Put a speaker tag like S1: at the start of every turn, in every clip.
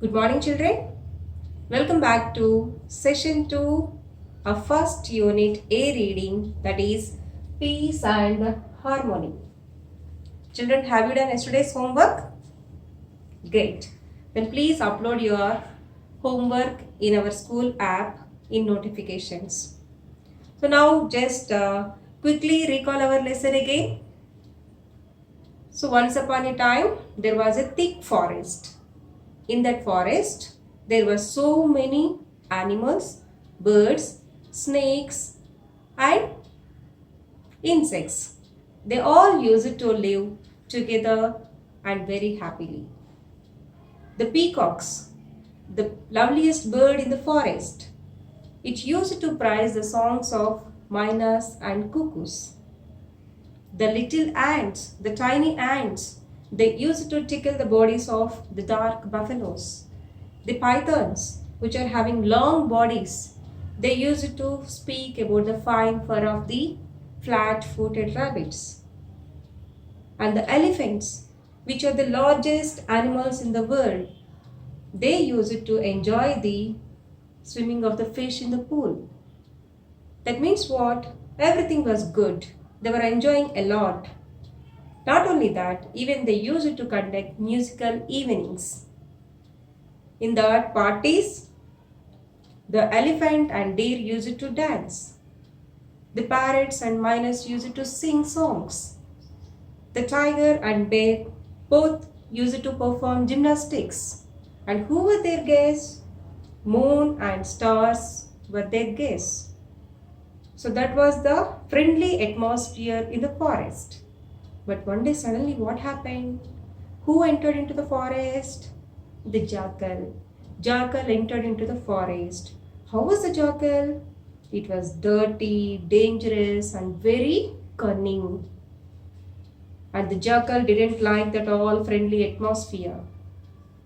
S1: Good morning, children. Welcome back to session 2 of first unit A reading, that is Peace and Harmony. Children, have you done yesterday's homework? Great. Then please upload your homework in our school app in notifications. So now just quickly recall our lesson again. So once upon a time there was a thick forest. In that forest, there were so many animals, birds, snakes, and insects. They all used to live together and very happily. The peacocks, the loveliest bird in the forest, it used to prize the songs of miners and cuckoos. The little ants, the tiny ants, they used to tickle the bodies of the dark buffaloes. The pythons, which are having long bodies, they used to speak about the fine fur of the flat-footed rabbits. And the elephants, which are the largest animals in the world, they used to enjoy the swimming of the fish in the pool. That means what? Everything was good. They were enjoying a lot. Not only that, even they used to conduct musical evenings. In the parties, the elephant and deer used to dance. The parrots and miners used to sing songs. The tiger and bear both used to perform gymnastics. And who were their guests? Moon and stars were their guests. So that was the friendly atmosphere in the forest. But one day suddenly what happened? Who entered into the forest? The jackal. Jackal entered into the forest. How was the jackal? It was dirty, dangerous, and very cunning. And the jackal didn't like that all friendly atmosphere.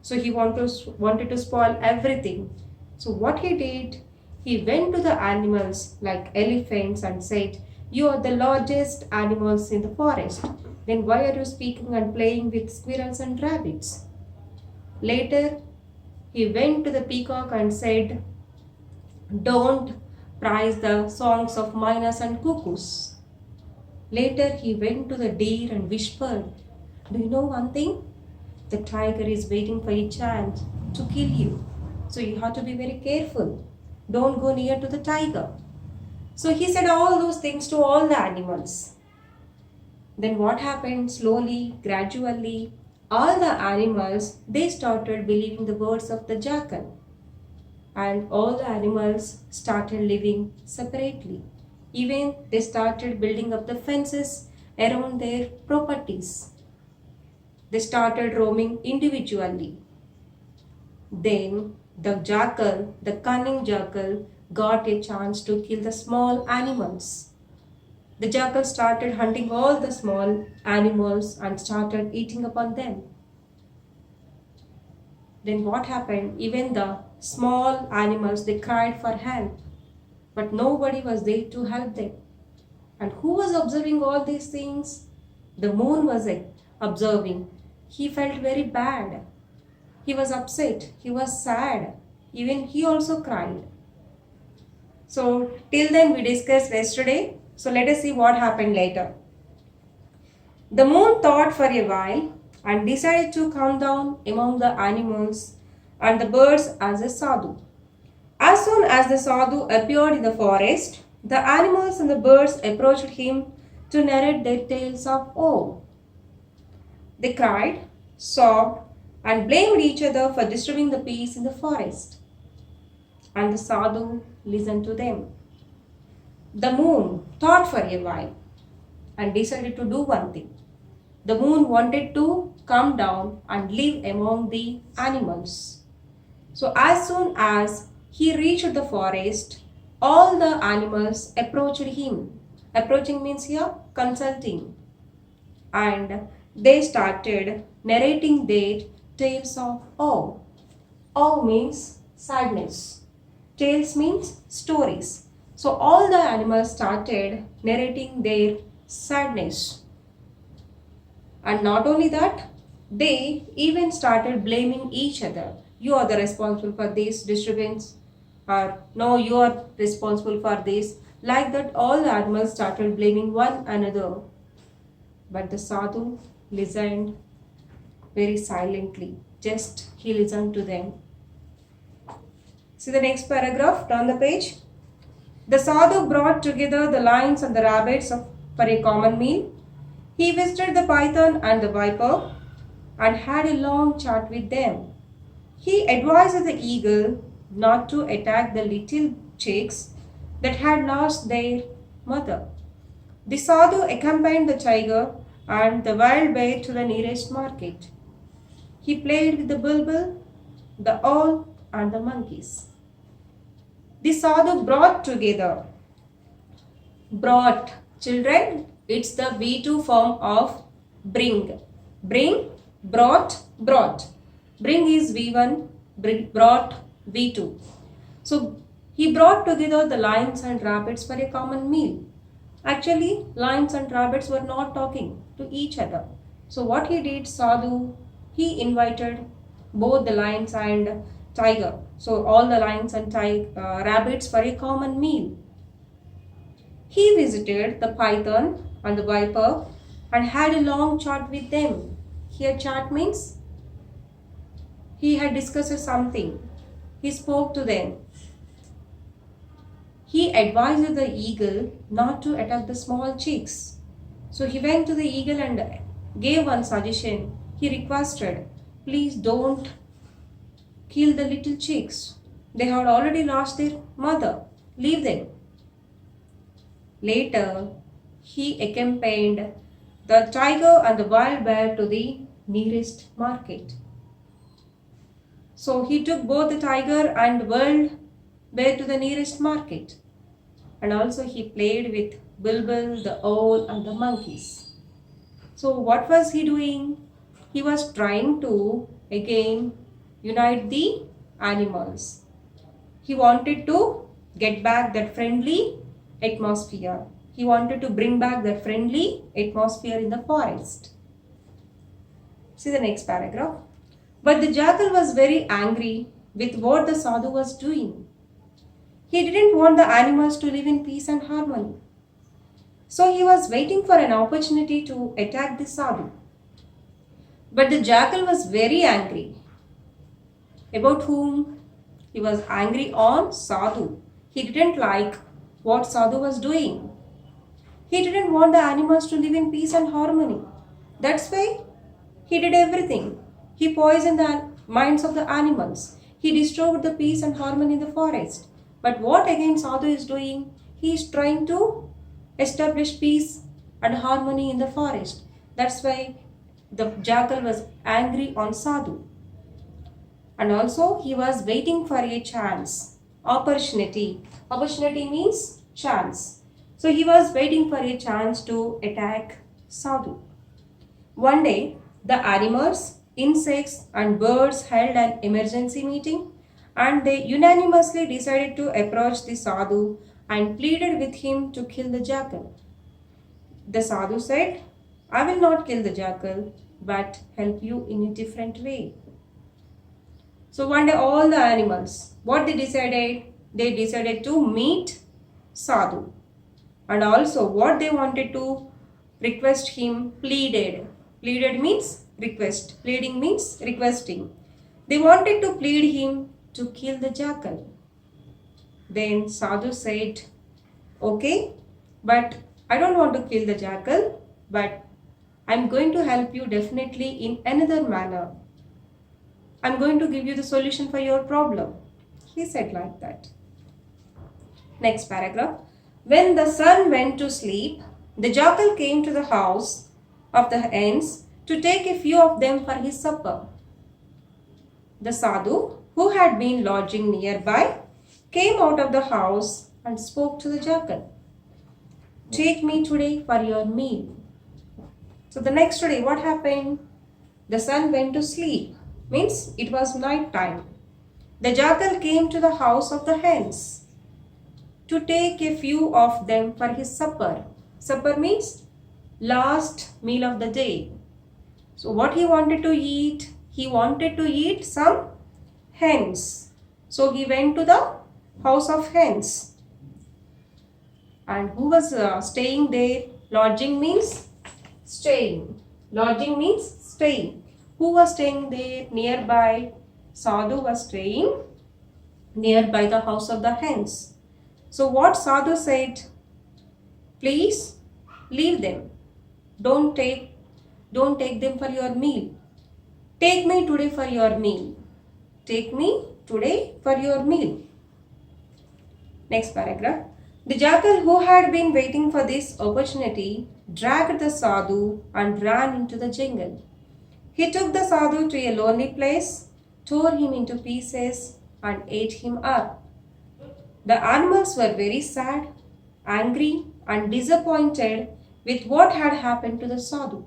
S1: So he wanted to spoil everything. So what he did? He went to the animals like elephants and said, "You are the largest animals in the forest. Then why are you speaking and playing with squirrels and rabbits?" Later, he went to the peacock and said, "Don't prize the songs of miners and cuckoos." Later, he went to the deer and whispered, "Do you know one thing? The tiger is waiting for a chance to kill you. So you have to be very careful. Don't go near to the tiger." So he said all those things to all the animals. Then what happened? Slowly, gradually, all the animals, they started believing the words of the jackal. And all the animals started living separately. Even they started building up the fences around their properties. They started roaming individually. Then the jackal, the cunning jackal, got a chance to kill the small animals. The jackal started hunting all the small animals and started eating upon them. Then what happened? Even the small animals, they cried for help, but nobody was there to help them. And who was observing all these things? The moon was observing. He felt very bad. He was upset. He was sad. Even he also cried. So till then we discussed yesterday. So let us see what happened later. The moon thought for a while and decided to come down among the animals and the birds as a sadhu. As soon as the sadhu appeared in the forest, the animals and the birds approached him to narrate their tales of woe. They cried, sobbed, and blamed each other for disturbing the peace in the forest. And the sadhu listened to them. The moon thought for a while and decided to do one thing. The moon wanted to come down and live among the animals. So as soon as he reached the forest, all the animals approached him. Approaching means here consulting. And they started narrating their tales of awe. Awe means sadness. Tales means stories. So all the animals started narrating their sadness. And not only that, they even started blaming each other. you are the responsible for this disturbance, or no, you are responsible for this. Like that, all the animals started blaming one another. But the sadhu listened very silently. Just he listened to them. See the next paragraph, turn the page. The sadhu brought together the lions and the rabbits for a common meal. He visited the python and the viper and had a long chat with them. He advised the eagle not to attack the little chicks that had lost their mother. The sadhu accompanied the tiger and the wild bear to the nearest market. He played with the bulbul, the owl, and the monkeys. The sadhu brought together. Brought, children, it's the V2 form of bring. Bring, brought. Bring is V1, brought V2. So he brought together the lions and rabbits for a common meal. Actually, lions and rabbits were not talking to each other. So what he did, Sadhu, he invited both the lions and tiger. So all the lions and rabbits for a common meal. He visited the python and the viper and had a long chat with them. Here chat means he had discussed something. He spoke to them. He advised the eagle not to attack the small chicks. So he went to the eagle and gave one suggestion. He requested, please don't kill the little chicks. They had already lost their mother. Leave them. Later, he accompanied the tiger and the wild bear to the nearest market. So he took both the tiger and wild bear to the nearest market. And also he played with bulbul, the owl, and the monkeys. So what was he doing? He was trying to again unite the animals. He wanted to get back that friendly atmosphere. He wanted to bring back that friendly atmosphere in the forest. See the next paragraph. But the jackal was very angry with what the sadhu was doing. He didn't want the animals to live in peace and harmony. So he was waiting for an opportunity to attack the sadhu. But the jackal was very angry. About whom? He was angry on sadhu. He didn't like what sadhu was doing. He didn't want the animals to live in peace and harmony. That's why he did everything. He poisoned the minds of the animals. He disturbed the peace and harmony in the forest. But what again sadhu is doing? He is trying to establish peace and harmony in the forest. That's why the jackal was angry on sadhu. And also he was waiting for a chance, opportunity. Opportunity means chance. So he was waiting for a chance to attack sadhu. One day, the animals, insects, and birds held an emergency meeting, and they unanimously decided to approach the sadhu and pleaded with him to kill the jackal. The sadhu said, I will not kill the jackal, but help you in a different way. So one day all the animals, what they decided? They decided to meet sadhu. And also what they wanted to request him, pleaded. Pleaded means request. Pleading means requesting. They wanted to plead him to kill the jackal. Then sadhu said, okay, but I don't want to kill the jackal, but I'm going to help you definitely in another manner. I'm going to give you the solution for your problem. He said like that. Next paragraph. When the sun went to sleep, the jackal came to the house of the hens to take a few of them for his supper. The sadhu, who had been lodging nearby, came out of the house and spoke to the jackal. Take me today for your meal. So the next day, what happened? The sun went to sleep. Means it was night time. The jackal came to the house of the hens to take a few of them for his supper. Supper means last meal of the day. So what he wanted to eat? He wanted to eat some hens. So he went to the house of hens. And who was staying there? Lodging means staying. Lodging means staying. Who was staying there? Nearby. Sadhu was staying nearby the house of the hens. So what Sadhu said? Please leave them. Don't take them for your meal. Take me today for your meal. Take me today for your meal. Next paragraph. The jackal, who had been waiting for this opportunity, dragged the sadhu and ran into the jungle. He took the sadhu to a lonely place, tore him into pieces, and ate him up. The animals were very sad, angry, and disappointed with what had happened to the sadhu.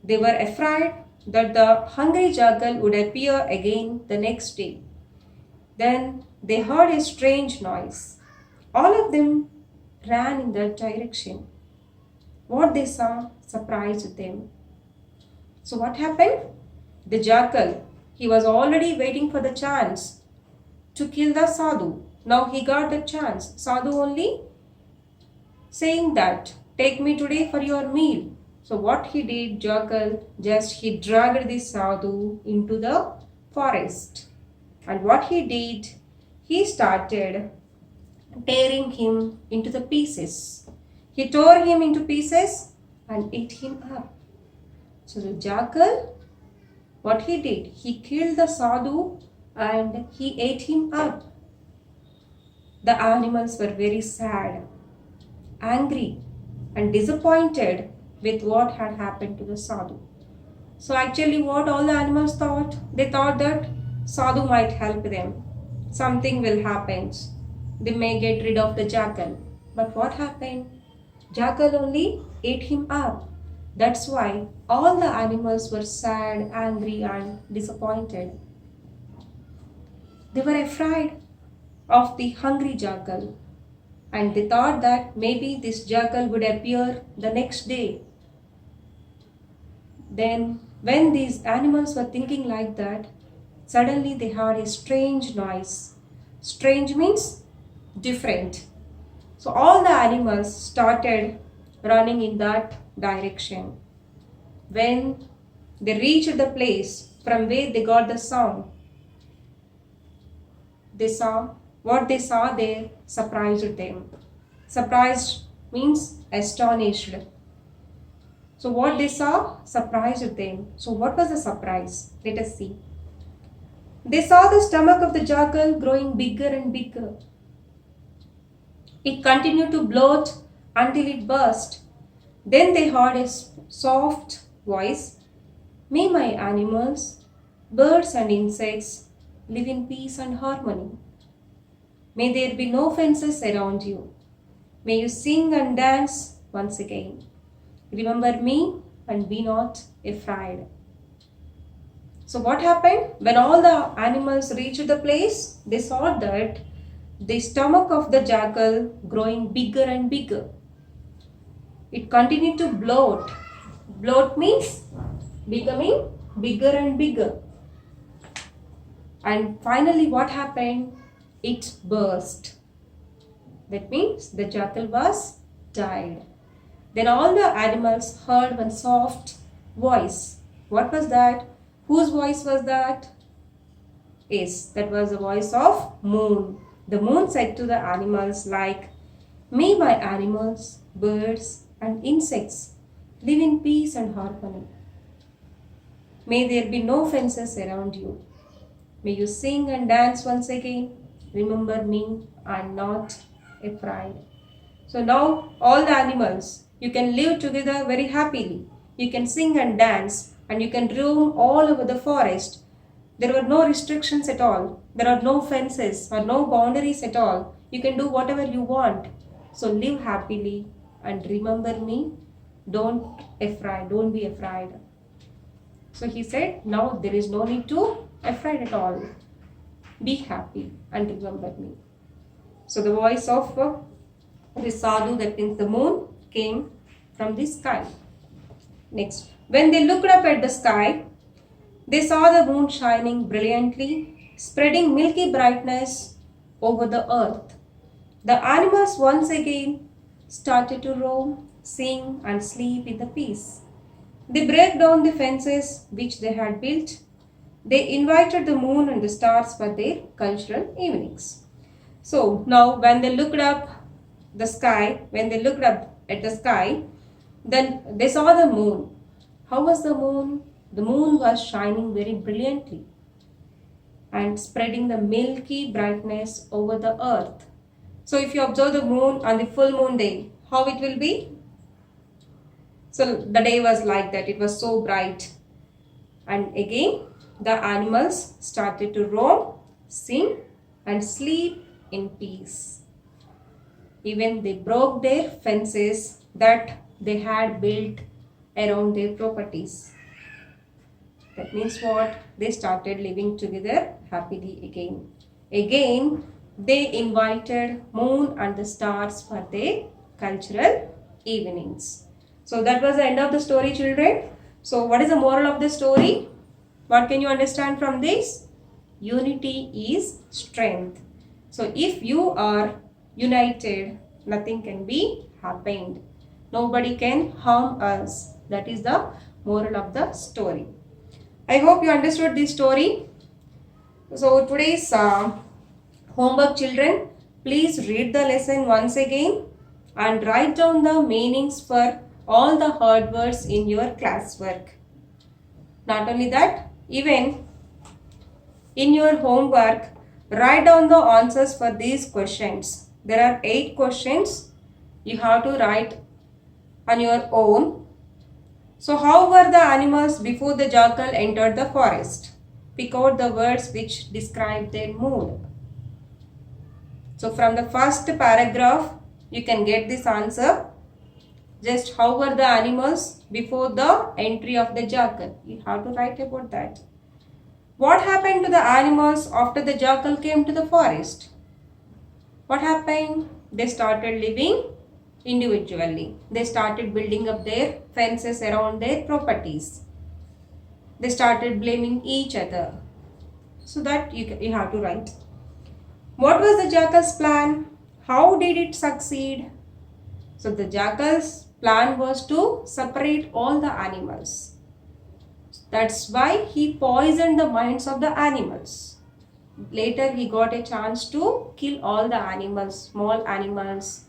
S1: They were afraid that the hungry jackal would appear again the next day. Then they heard a strange noise. All of them ran in that direction. What they saw surprised them. So what happened? The jackal, he was already waiting for the chance to kill the sadhu. Now he got the chance. Sadhu only saying that, take me today for your meal. So what he did, jackal, just he dragged the sadhu into the forest. And what he did, he started tearing him into the pieces. He tore him into pieces and ate him up. So the jackal, what he did, he killed the sadhu and he ate him up. The animals were very sad, angry, and disappointed with what had happened to the sadhu. So actually what all the animals thought? They thought that sadhu might help them. Something will happen. They may get rid of the jackal. But what happened? Jackal only ate him up. That's why all the animals were sad, angry, and disappointed. They were afraid of the hungry jackal, and they thought that maybe this jackal would appear the next day. Then, when these animals were thinking like that, suddenly they heard a strange noise. Strange means different. So all the animals started running in that direction. When they reached the place from where they got the sound, they saw what they saw there surprised them. Surprised means astonished. So what they saw surprised them. So what was the surprise? Let us see. They saw the stomach of the jackal growing bigger and bigger. It continued to bloat until it burst. Then they heard a soft voice. May my animals, birds and insects live in peace and harmony. May there be no fences around you. May you sing and dance once again. Remember me and be not afraid. So what happened? When all the animals reached the place, they saw that the stomach of the jackal growing bigger and bigger. It continued to bloat. Bloat means becoming bigger and bigger. And finally what happened? It burst. That means the jackal was died. Then all the animals heard one soft voice. What was that? Whose voice was that? Yes, that was the voice of moon. The moon said to the animals like, may my animals, birds and insects live in peace and harmony. May there be no fences around you. May you sing and dance once again. Remember me and not afraid. So now all the animals, you can live together very happily. You can sing and dance and you can roam all over the forest. There were no restrictions at all. There are no fences or no boundaries at all. You can do whatever you want. So live happily and remember me. Don't be afraid. So he said, now there is no need to afraid at all. Be happy and remember me. So the voice of the sadhu, that means the moon, came from the sky. Next, when they looked up at the sky, they saw the moon shining brilliantly spreading milky brightness over the earth. The animals once again started to roam, sing, and sleep in the peace. They break down the fences which they had built. They invited the moon and the stars for their cultural evenings. So now when they looked up the sky, when they looked up at the sky, then they saw the moon. How was the moon? The moon was shining very brilliantly and spreading the milky brightness over the earth. So if you observe the moon on the full moon day, how it will be? So the day was like that, it was so bright. And again, the animals started to roam, sing, and sleep in peace. Even they broke their fences that they had built around their properties. That means what? They started living together happily again. Again, they invited moon and the stars for their cultural evenings. So that was the end of the story, children. So what is the moral of the story? What can you understand from this? Unity is strength. So if you are united, nothing can be happened. Nobody can harm us. That is the moral of the story. I hope you understood this story. So today's homework, children, please read the lesson once again and write down the meanings for all the hard words in your classwork. Not only that, even in your homework, write down the answers for these questions. There are 8 questions you have to write on your own. So how were the animals before the jackal entered the forest? Pick out the words which describe their mood. So from the first paragraph, you can get this answer. Just how were the animals before the entry of the jackal? You have to write about that. What happened to the animals after the jackal came to the forest? What happened? They started living individually. They started building up their fences around their properties. They started blaming each other. So that you have to write. What was the jackal's plan? How did it succeed? So the jackal's plan was to separate all the animals. That's why he poisoned the minds of the animals. Later he got a chance to kill all the animals, small animals.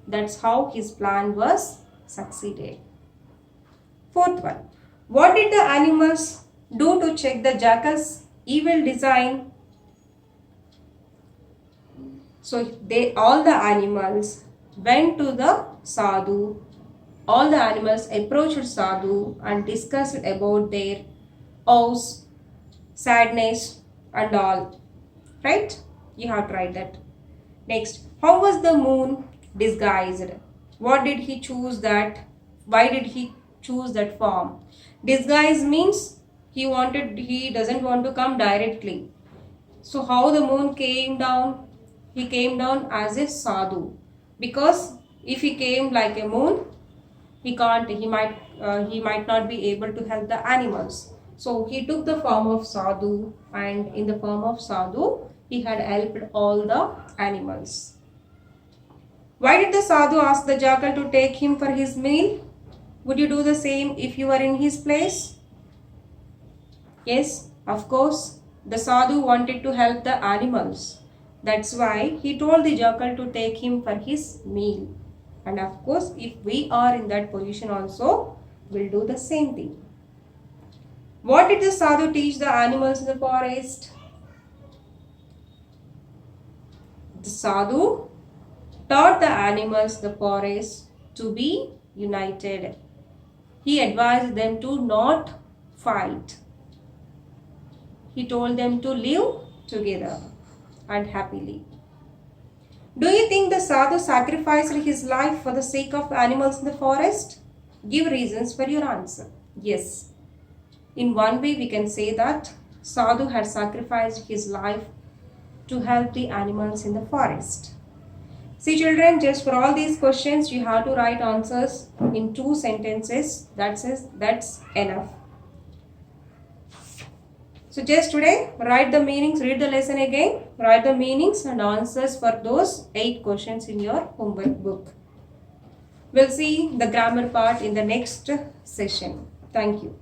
S1: That's how his plan was succeeded. 4th one. What did the animals do to check the jackal's evil design? So all the animals went to the sadhu. All the animals approached sadhu and discussed about their woes, sadness and all. Right? You have to write that. Next, how was the moon disguised? What did he choose that? Why did he choose that form? Disguise means he doesn't want to come directly. So how the moon came down? He came down as a sadhu. Because if he came like a moon, he might not be able to help the animals. So he took the form of sadhu, and in the form of sadhu, he had helped all the animals. Why did the sadhu ask the jackal to take him for his meal? Would you do the same if you were in his place? Yes, of course. The sadhu wanted to help the animals. That's why he told the jackal to take him for his meal. And of course, if we are in that position also, we'll do the same thing. What did the sadhu teach the animals in the forest? The sadhu taught the animals in the forest to be united. He advised them to not fight. He told them to live together and happily. Do you think the sadhu sacrificed his life for the sake of animals in the forest? Give reasons for your answer. Yes. In one way we can say that sadhu had sacrificed his life to help the animals in the forest. See children, just for all these questions you have to write answers in 2 sentences. That's enough. So just today, write the meanings, read the lesson again, write the meanings and answers for those 8 questions in your homework book. We'll see the grammar part in the next session. Thank you.